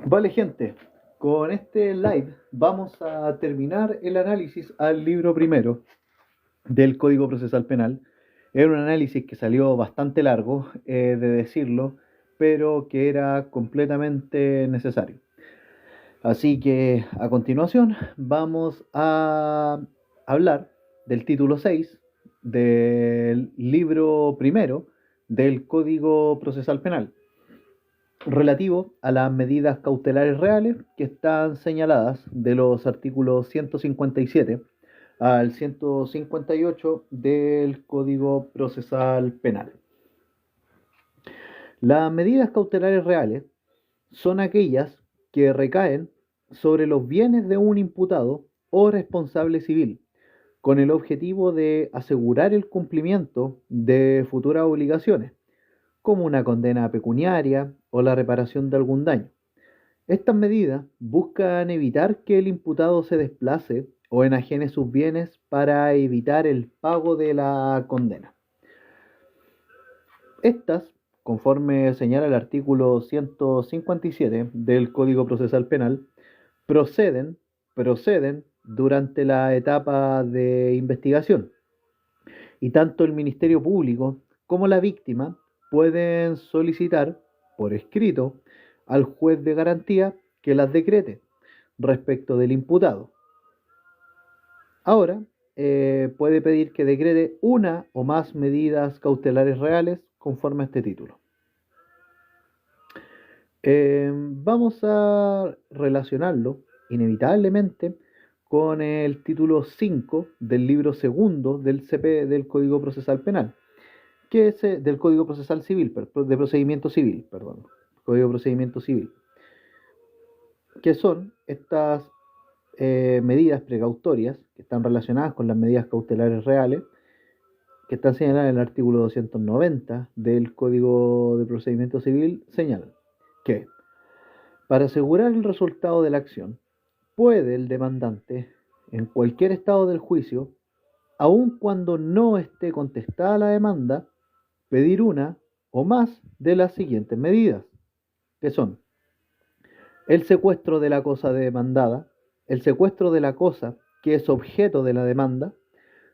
Vale, gente, con este live vamos a terminar el análisis al libro primero del Código Procesal Penal. Era un análisis que salió bastante largo, de decirlo, pero que era completamente necesario. Así que a continuación vamos a hablar del título 6 del libro primero del Código Procesal Penal, relativo a las medidas cautelares reales que están señaladas de los artículos 157 al 158 del Código Procesal Penal. Las medidas cautelares reales son aquellas que recaen sobre los bienes de un imputado o responsable civil, con el objetivo de asegurar el cumplimiento de futuras obligaciones, como una condena pecuniaria o la reparación de algún daño. Estas medidas buscan evitar que el imputado se desplace o enajene sus bienes para evitar el pago de la condena. Estas, conforme señala el artículo 157 del Código Procesal Penal, proceden durante la etapa de investigación, y tanto el Ministerio Público como la víctima pueden solicitar por escrito al juez de garantía que las decrete respecto del imputado. Ahora, puede pedir que decrete una o más medidas cautelares reales conforme a este título. Vamos a relacionarlo inevitablemente con el título 5 del libro segundo del CP del Código Procesal Penal, que es del Código Procesal Civil, de Procedimiento Civil, perdón, Código de Procedimiento Civil, que son estas medidas precautorias que están relacionadas con las medidas cautelares reales, que están señaladas en el artículo 290 del Código de Procedimiento Civil, señalan que para asegurar el resultado de la acción, puede el demandante, en cualquier estado del juicio, aun cuando no esté contestada la demanda, pedir una o más de las siguientes medidas, que son el secuestro de la cosa demandada, el secuestro de la cosa que es objeto de la demanda,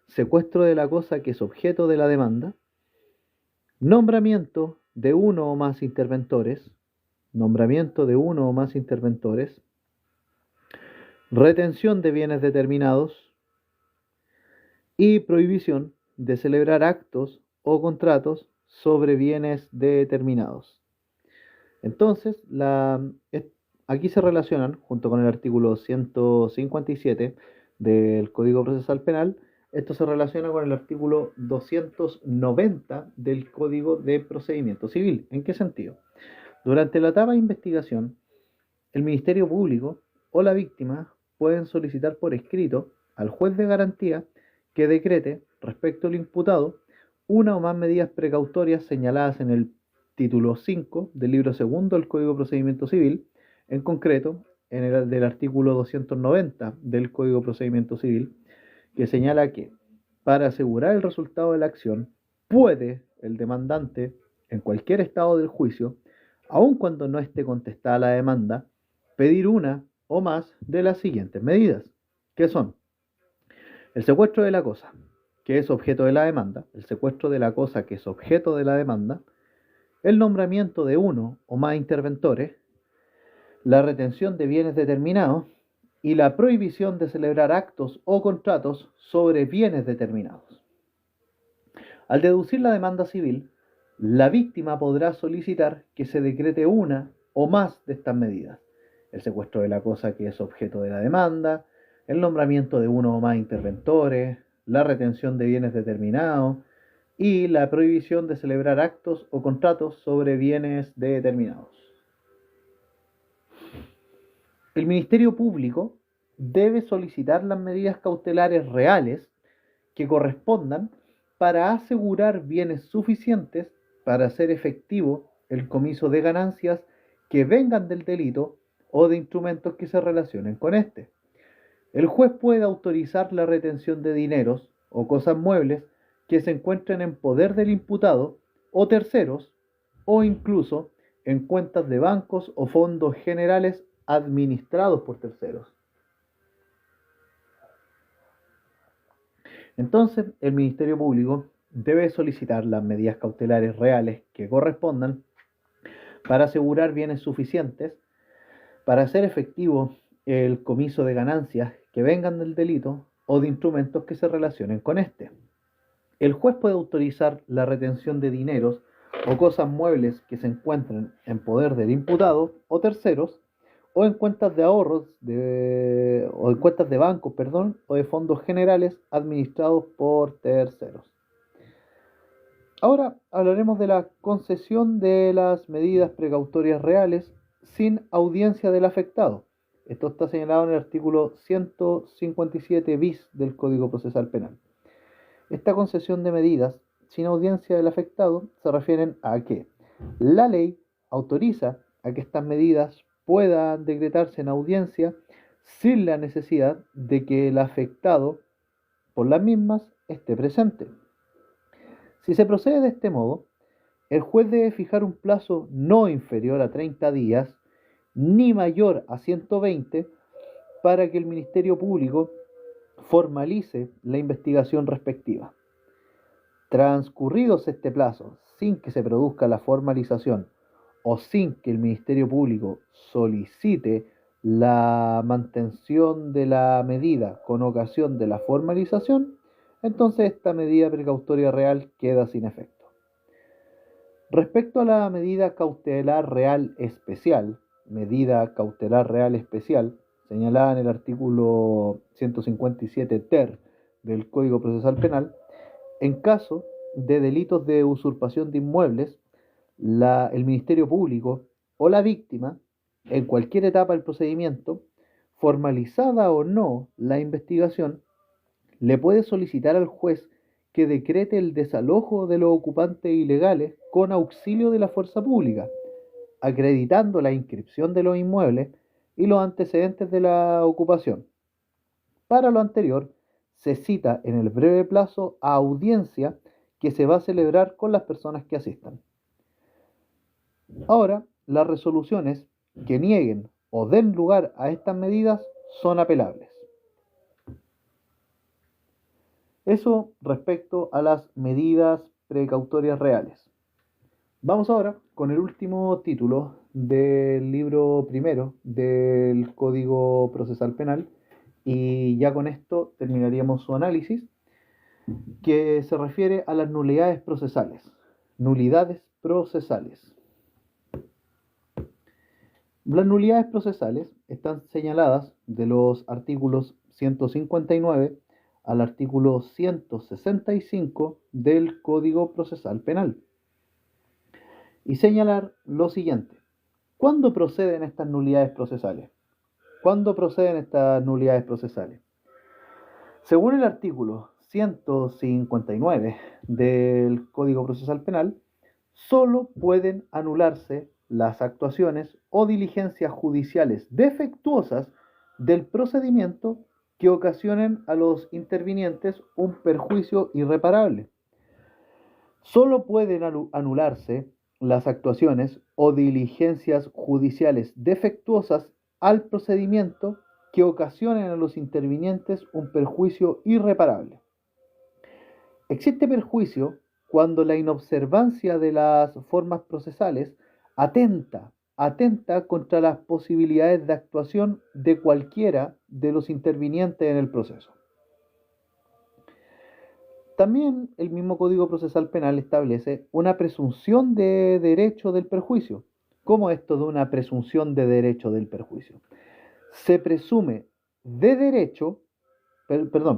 secuestro de la cosa que es objeto de la demanda, nombramiento de uno o más interventores, nombramiento de uno o más interventores, retención de bienes determinados y prohibición de celebrar actos o contratos sobre bienes determinados. Entonces, aquí se relacionan, junto con el artículo 157 del Código Procesal Penal, esto se relaciona con el artículo 290 del Código de Procedimiento Civil. ¿En qué sentido? Durante la etapa de investigación, el Ministerio Público o la víctima pueden solicitar por escrito al juez de garantía que decrete respecto al imputado una o más medidas precautorias señaladas en el título 5 del libro segundo del Código de Procedimiento Civil, en concreto en el del artículo 290 del Código de Procedimiento Civil, que señala que para asegurar el resultado de la acción puede el demandante, en cualquier estado del juicio, aun cuando no esté contestada la demanda, pedir una o más de las siguientes medidas, que son el secuestro de la cosa, que es objeto de la demanda, el secuestro de la cosa que es objeto de la demanda, el nombramiento de uno o más interventores, la retención de bienes determinados y la prohibición de celebrar actos o contratos sobre bienes determinados. Al deducir la demanda civil, la víctima podrá solicitar que se decrete una o más de estas medidas: el secuestro de la cosa que es objeto de la demanda, el nombramiento de uno o más interventores, la retención de bienes determinados y la prohibición de celebrar actos o contratos sobre bienes determinados. El Ministerio Público debe solicitar las medidas cautelares reales que correspondan para asegurar bienes suficientes para hacer efectivo el comiso de ganancias que vengan del delito o de instrumentos que se relacionen con este. El juez puede autorizar la retención de dineros o cosas muebles que se encuentren en poder del imputado o terceros, o incluso en cuentas de bancos o fondos generales administrados por terceros. Entonces, el Ministerio Público debe solicitar las medidas cautelares reales que correspondan para asegurar bienes suficientes para hacer efectivo el comiso de ganancias que vengan del delito o de instrumentos que se relacionen con este. El juez puede autorizar la retención de dineros o cosas muebles que se encuentren en poder del imputado o terceros, o en cuentas de ahorros o en cuentas de bancos, o de fondos generales administrados por terceros. Ahora hablaremos de la concesión de las medidas precautorias reales sin audiencia del afectado. Esto está señalado en el artículo 157 bis del Código Procesal Penal. Esta concesión de medidas sin audiencia del afectado se refieren a que la ley autoriza a que estas medidas puedan decretarse en audiencia sin la necesidad de que el afectado por las mismas esté presente. Si se procede de este modo, el juez debe fijar un plazo no inferior a 30 días ni mayor a 120 para que el Ministerio Público formalice la investigación respectiva. Transcurridos este plazo sin que se produzca la formalización o sin que el Ministerio Público solicite la mantención de la medida con ocasión de la formalización, entonces esta medida precautoria real queda sin efecto. Respecto a la medida cautelar real especial, señalada en el artículo 157 ter del Código Procesal Penal, en caso de delitos de usurpación de inmuebles, el Ministerio Público o la víctima, en cualquier etapa del procedimiento, formalizada o no la investigación, le puede solicitar al juez que decrete el desalojo de los ocupantes ilegales con auxilio de la fuerza pública, acreditando la inscripción de los inmuebles y los antecedentes de la ocupación. Para lo anterior, se cita en el breve plazo a audiencia que se va a celebrar con las personas que asistan. Ahora, las resoluciones que nieguen o den lugar a estas medidas son apelables. Eso respecto a las medidas precautorias reales. Vamos ahora con el último título del libro primero del Código Procesal Penal, y ya con esto terminaríamos su análisis, que se refiere a las nulidades procesales. Nulidades procesales. Las nulidades procesales están señaladas de los artículos 159 al artículo 165 del Código Procesal Penal. Y señalar lo siguiente: ¿cuándo proceden estas nulidades procesales? Según el artículo 159 del Código Procesal Penal, solo pueden anularse las actuaciones o diligencias judiciales defectuosas del procedimiento que ocasionen a los intervinientes un perjuicio irreparable. Solo pueden anularse las actuaciones o diligencias judiciales defectuosas al procedimiento que ocasionen a los intervinientes un perjuicio irreparable. Existe perjuicio cuando la inobservancia de las formas procesales atenta contra las posibilidades de actuación de cualquiera de los intervinientes en el proceso. También el mismo Código Procesal Penal establece una presunción de derecho del perjuicio. ¿Cómo esto de una presunción de derecho del perjuicio? Se presume de derecho,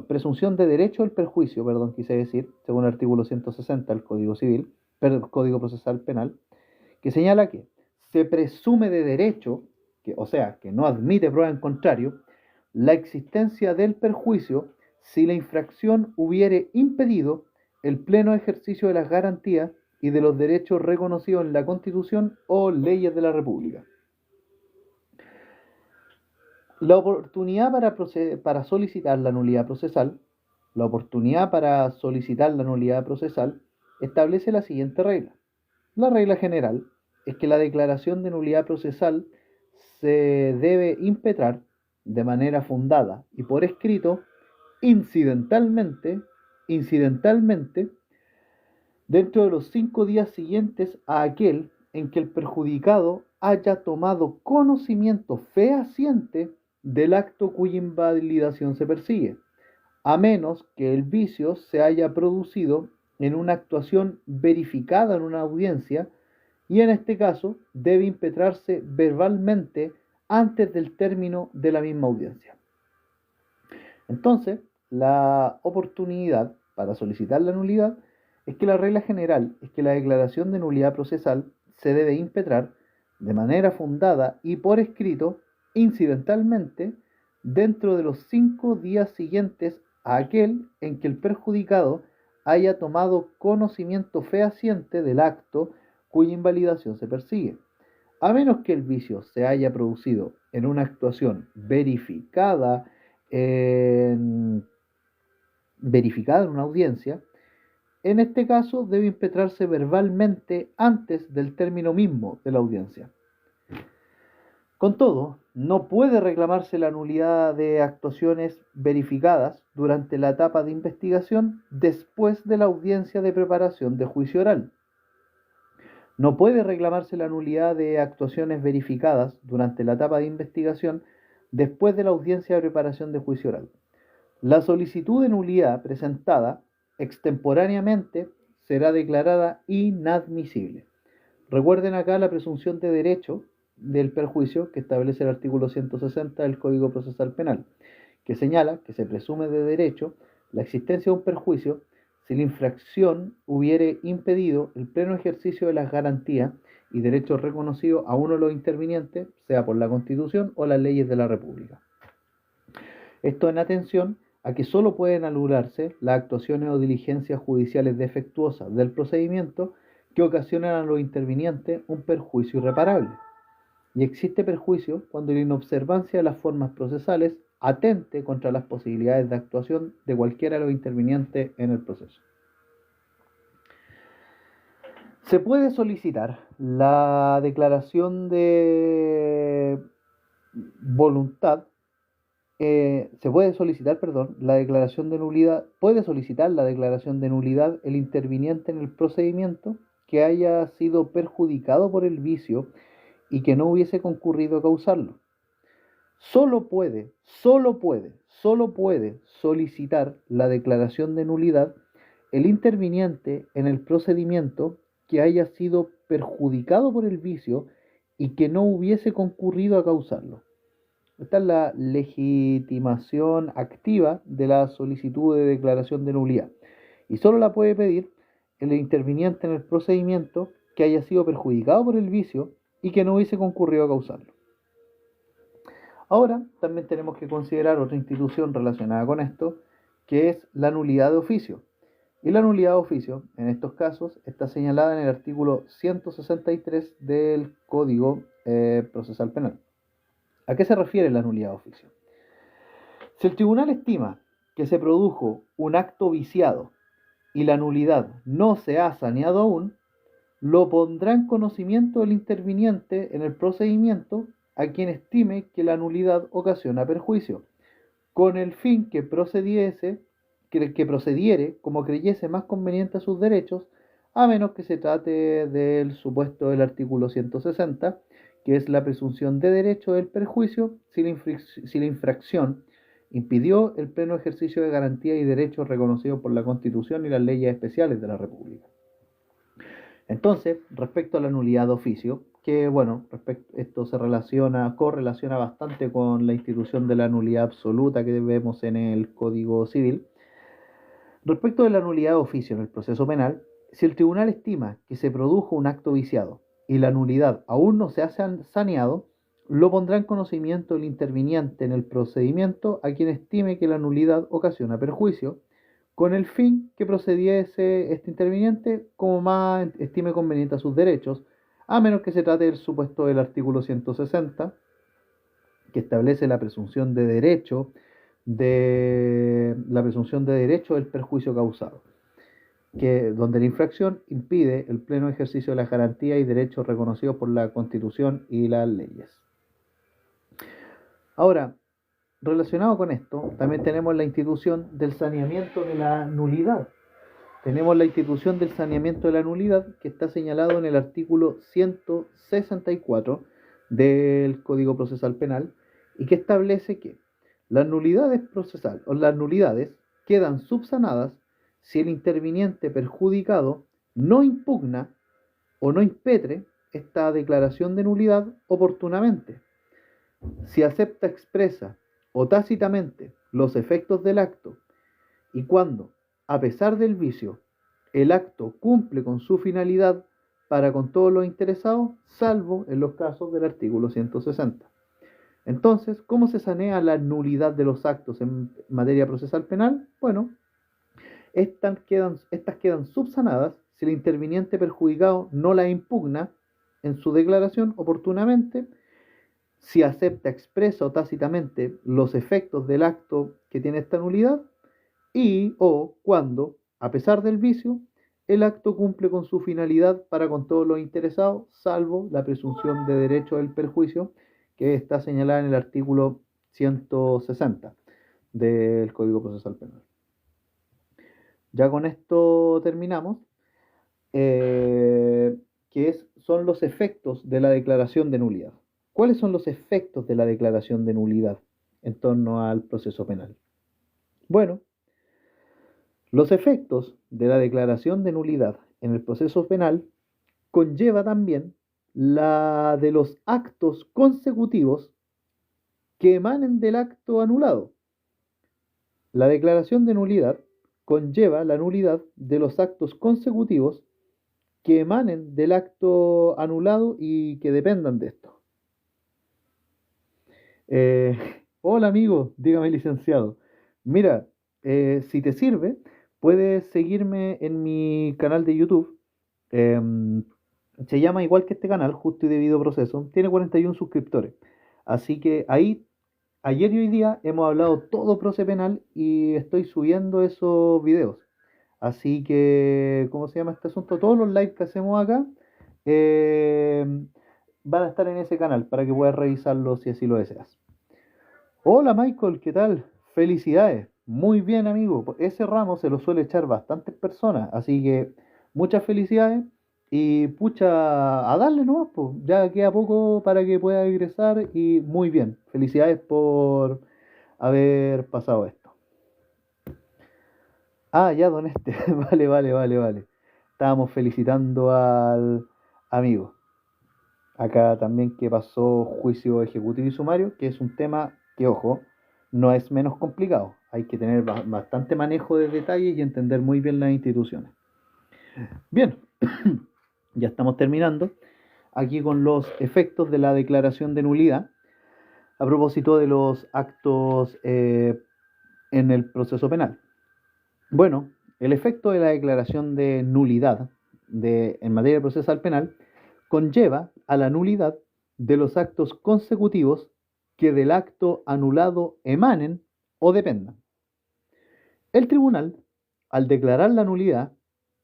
presunción de derecho del perjuicio, según el artículo 160 del Código Procesal Penal, que señala que se presume de derecho, que no admite prueba en contrario, la existencia del perjuicio si la infracción hubiere impedido el pleno ejercicio de las garantías y de los derechos reconocidos en la Constitución o leyes de la República. La oportunidad para solicitar la nulidad procesal establece la siguiente regla. La regla general es que la declaración de nulidad procesal se debe impetrar de manera fundada y por escrito incidentalmente, incidentalmente dentro de los 5 días siguientes a aquel en que el perjudicado haya tomado conocimiento fehaciente del acto cuya invalidación se persigue, a menos que el vicio se haya producido en una actuación verificada en una audiencia y en este caso debe impetrarse verbalmente antes del término de la misma audiencia. Entonces, la oportunidad para solicitar la nulidad es que la regla general es que la declaración de nulidad procesal se debe impetrar de manera fundada y por escrito, incidentalmente, dentro de los 5 días siguientes a aquel en que el perjudicado haya tomado conocimiento fehaciente del acto cuya invalidación se persigue, a menos que el vicio se haya producido en una actuación en, verificada en una audiencia. En este caso debe impetrarse verbalmente antes del término mismo de la audiencia. Con todo, no puede reclamarse la nulidad de actuaciones verificadas durante la etapa de investigación después de la audiencia de preparación de juicio oral. No puede reclamarse la nulidad de actuaciones verificadas durante la etapa de investigación después de la audiencia de preparación de juicio oral. La solicitud de nulidad presentada extemporáneamente será declarada inadmisible. Recuerden acá la presunción de derecho del perjuicio que establece el artículo 160 del Código Procesal Penal, que señala que se presume de derecho la existencia de un perjuicio si la infracción hubiere impedido el pleno ejercicio de las garantías y derechos reconocidos a uno de los intervinientes, sea por la Constitución o las leyes de la República. Esto en atención a que solo pueden anularse las actuaciones o diligencias judiciales defectuosas del procedimiento que ocasionan a los intervinientes un perjuicio irreparable. Y existe perjuicio cuando la inobservancia de las formas procesales atente contra las posibilidades de actuación de cualquiera de los intervinientes en el proceso. Se puede solicitar la declaración de voluntad, puede solicitar la declaración de nulidad el interviniente en el procedimiento que haya sido perjudicado por el vicio y que no hubiese concurrido a causarlo. Solo puede solicitar la declaración de nulidad el interviniente en el procedimiento que haya sido perjudicado por el vicio y que no hubiese concurrido a causarlo. Esta es la legitimación activa de la solicitud de declaración de nulidad. Y solo la puede pedir el interviniente en el procedimiento que haya sido perjudicado por el vicio y que no hubiese concurrido a causarlo. Ahora también tenemos que considerar otra institución relacionada con esto, que es la nulidad de oficio. Y la nulidad de oficio, en estos casos, está señalada en el artículo 163 del Código Procesal Penal. ¿A qué se refiere la nulidad de oficio? Si el tribunal estima que se produjo un acto viciado y la nulidad no se ha saneado aún, lo pondrá en conocimiento del interviniente en el procedimiento a quien estime que la nulidad ocasiona perjuicio, con el fin que procediere como creyese más conveniente a sus derechos, a menos que se trate del supuesto del artículo 160, que es la presunción de derecho del perjuicio si la infracción impidió el pleno ejercicio de garantías y derechos reconocidos por la Constitución y las leyes especiales de la República. Entonces, respecto a la nulidad de oficio, que esto correlaciona bastante con la institución de la nulidad absoluta que vemos en el Código Civil. Respecto de la nulidad de oficio en el proceso penal, si el tribunal estima que se produjo un acto viciado y la nulidad aún no se ha saneado, lo pondrá en conocimiento el interviniente en el procedimiento a quien estime que la nulidad ocasiona perjuicio, con el fin que procediese este interviniente como más estime conveniente a sus derechos, a menos que se trate del supuesto del artículo 160, que establece la presunción de derecho del perjuicio causado. donde la infracción impide el pleno ejercicio de las garantías y derechos reconocidos por la Constitución y las leyes. Ahora, relacionado con esto, también tenemos la institución del saneamiento de la nulidad. Tenemos la institución del saneamiento de la nulidad que está señalado en el artículo 164 del Código Procesal Penal y que establece que las nulidades procesales o las nulidades quedan subsanadas si el interviniente perjudicado no impugna o no impetre esta declaración de nulidad oportunamente, si acepta expresa o tácitamente los efectos del acto y cuando, a pesar del vicio, el acto cumple con su finalidad para con todos los interesados, salvo en los casos del artículo 160. Entonces, ¿cómo se sanea la nulidad de los actos en materia procesal penal? Bueno, estas quedan subsanadas si el interviniente perjudicado no la impugna en su declaración oportunamente, si acepta expresa o tácitamente los efectos del acto que tiene esta nulidad y o cuando, a pesar del vicio, el acto cumple con su finalidad para con todos los interesados, salvo la presunción de derecho del perjuicio que está señalada en el artículo 160 del Código Procesal Penal. Ya con esto terminamos, son los efectos de la declaración de nulidad. ¿Cuáles son los efectos de la declaración de nulidad en torno al proceso penal? Bueno, los efectos de la declaración de nulidad en el proceso penal conlleva también la de los actos consecutivos que emanen del acto anulado. La declaración de nulidad conlleva la nulidad de los actos consecutivos que emanen del acto anulado y que dependan de esto. Hola amigo, dígame licenciado. Mira, si te sirve, puedes seguirme en mi canal de YouTube. Se llama igual que este canal, Justo y Debido Proceso. Tiene 41 suscriptores. Así que ahí, ayer y hoy día, hemos hablado todo proceso penal y estoy subiendo esos videos. Así que, ¿cómo se llama este asunto? Todos los lives que hacemos acá van a estar en ese canal para que puedas revisarlos si así lo deseas. Hola Michael, ¿qué tal? Felicidades. Muy bien, amigo. Ese ramo se lo suele echar bastantes personas, así que muchas felicidades y pucha, a darle nomás, pues. Ya queda poco para que pueda ingresar y muy bien. Felicidades por haber pasado esto. Ah, ya, don este. Vale. Estábamos felicitando al amigo. Acá también que pasó juicio ejecutivo y sumario, que es un tema que, ojo, no es menos complicado. Hay que tener bastante manejo de detalles y entender muy bien las instituciones. Bien, ya estamos terminando aquí con los efectos de la declaración de nulidad a propósito de los actos en el proceso penal. Bueno, el efecto de la declaración de nulidad en materia procesal penal conlleva a la nulidad de los actos consecutivos que del acto anulado emanen o dependan. El tribunal, al declarar la nulidad,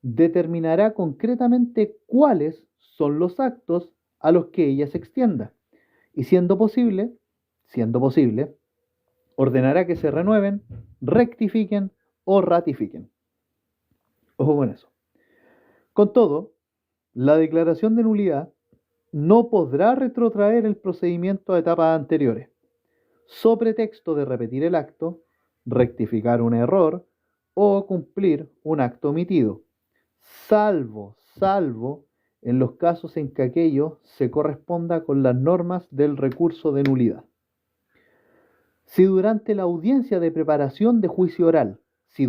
determinará concretamente cuáles son los actos a los que ella se extienda y siendo posible, ordenará que se renueven, rectifiquen o ratifiquen. Ojo con eso. Con todo, la declaración de nulidad no podrá retrotraer el procedimiento a etapas anteriores, so pretexto de repetir el acto, rectificar un error o cumplir un acto omitido, salvo en los casos en que aquello se corresponda con las normas del recurso de nulidad. Si durante la audiencia de preparación de juicio oral se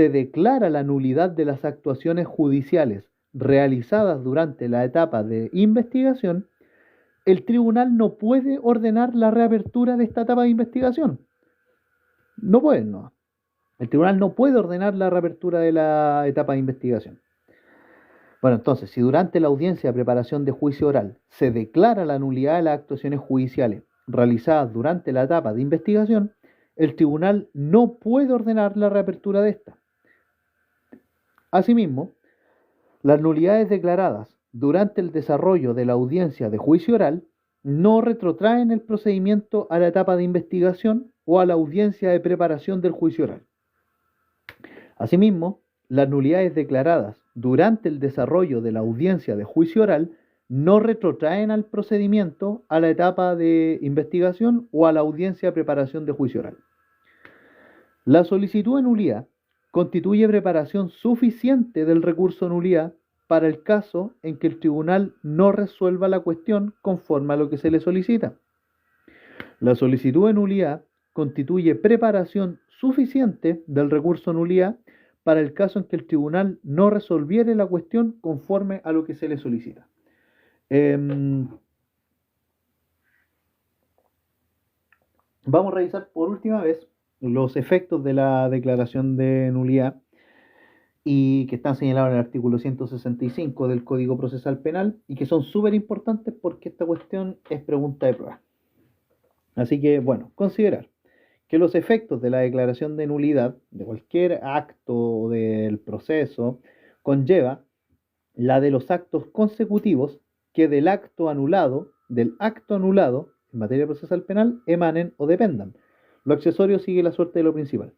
declara la nulidad de las actuaciones judiciales realizadas durante la etapa de investigación, el tribunal no puede ordenar la reapertura de esta etapa de investigación. No. El tribunal no puede ordenar la reapertura de la etapa de investigación. Bueno, entonces, si durante la audiencia de preparación de juicio oral se declara la nulidad de las actuaciones judiciales realizadas durante la etapa de investigación, el tribunal no puede ordenar la reapertura de esta. Asimismo, las nulidades declaradas durante el desarrollo de la audiencia de juicio oral no retrotraen el procedimiento a la etapa de investigación o a la audiencia de preparación del juicio oral. Asimismo, las nulidades declaradas durante el desarrollo de la audiencia de juicio oral no retrotraen al procedimiento a la etapa de investigación o a la audiencia de preparación de juicio oral. La solicitud de nulidad constituye preparación suficiente del recurso de nulidad para el caso en que el tribunal no resuelva la cuestión conforme a lo que se le solicita. La solicitud de nulidad constituye preparación suficiente del recurso de nulidad para el caso en que el tribunal no resolviere la cuestión conforme a lo que se le solicita. Vamos a revisar por última vez los efectos de la declaración de nulidad y que están señalados en el artículo 165 del Código Procesal Penal y que son súper importantes porque esta cuestión es pregunta de prueba. Así que, bueno, considerar que los efectos de la declaración de nulidad de cualquier acto del proceso conlleva la de los actos consecutivos que del acto anulado en materia procesal penal emanen o dependan. Lo accesorio sigue la suerte de lo principal.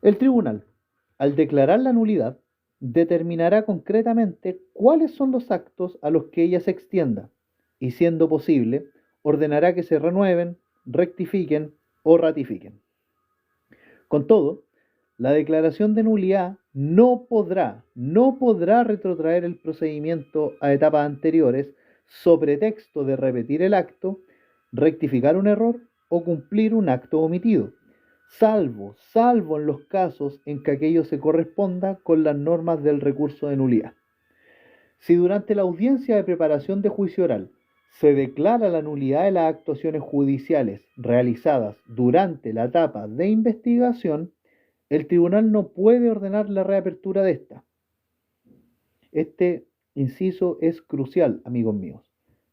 El tribunal, al declarar la nulidad, determinará concretamente cuáles son los actos a los que ella se extienda y, siendo posible, ordenará que se renueven, rectifiquen o ratifiquen. Con todo, la declaración de nulidad no podrá retrotraer el procedimiento a etapas anteriores sobre texto de repetir el acto, rectificar un error o cumplir un acto omitido, salvo en los casos en que aquello se corresponda con las normas del recurso de nulidad. Si durante la audiencia de preparación de juicio oral se declara la nulidad de las actuaciones judiciales realizadas durante la etapa de investigación, el tribunal no puede ordenar la reapertura de esta. Este inciso es crucial, amigos míos.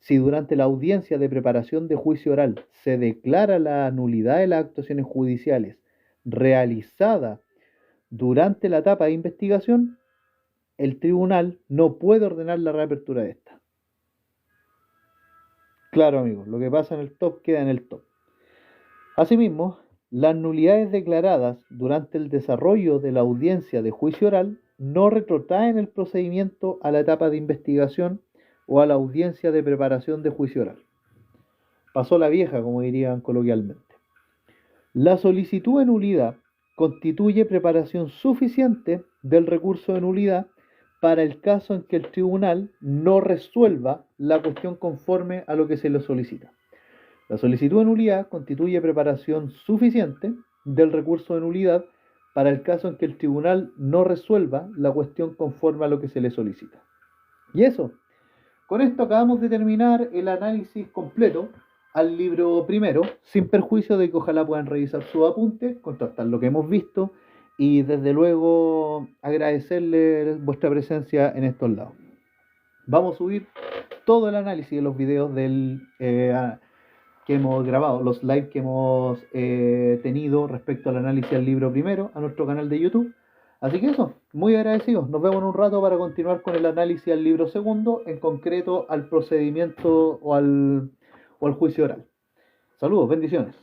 Si durante la audiencia de preparación de juicio oral se declara la nulidad de las actuaciones judiciales realizadas durante la etapa de investigación, el tribunal no puede ordenar la reapertura de esta. Claro, amigos, lo que pasa en el top queda en el top. Asimismo, las nulidades declaradas durante el desarrollo de la audiencia de juicio oral no retrotraen el procedimiento a la etapa de investigación o a la audiencia de preparación de juicio oral. Pasó la vieja, como dirían coloquialmente. La solicitud de nulidad constituye preparación suficiente del recurso de nulidad para el caso en que el tribunal no resuelva la cuestión conforme a lo que se le solicita. La solicitud de nulidad constituye preparación suficiente del recurso de nulidad para el caso en que el tribunal no resuelva la cuestión conforme a lo que se le solicita. Y eso, con esto acabamos de terminar el análisis completo al libro primero, sin perjuicio de que ojalá puedan revisar su apunte, contrastar lo que hemos visto y desde luego agradecerle vuestra presencia en estos lados. Vamos a subir todo el análisis de los videos que hemos grabado, los live que hemos tenido respecto al análisis del libro primero a nuestro canal de YouTube. Así que eso, muy agradecidos. Nos vemos en un rato para continuar con el análisis del libro segundo, en concreto al procedimiento o al juicio oral. Saludos, bendiciones.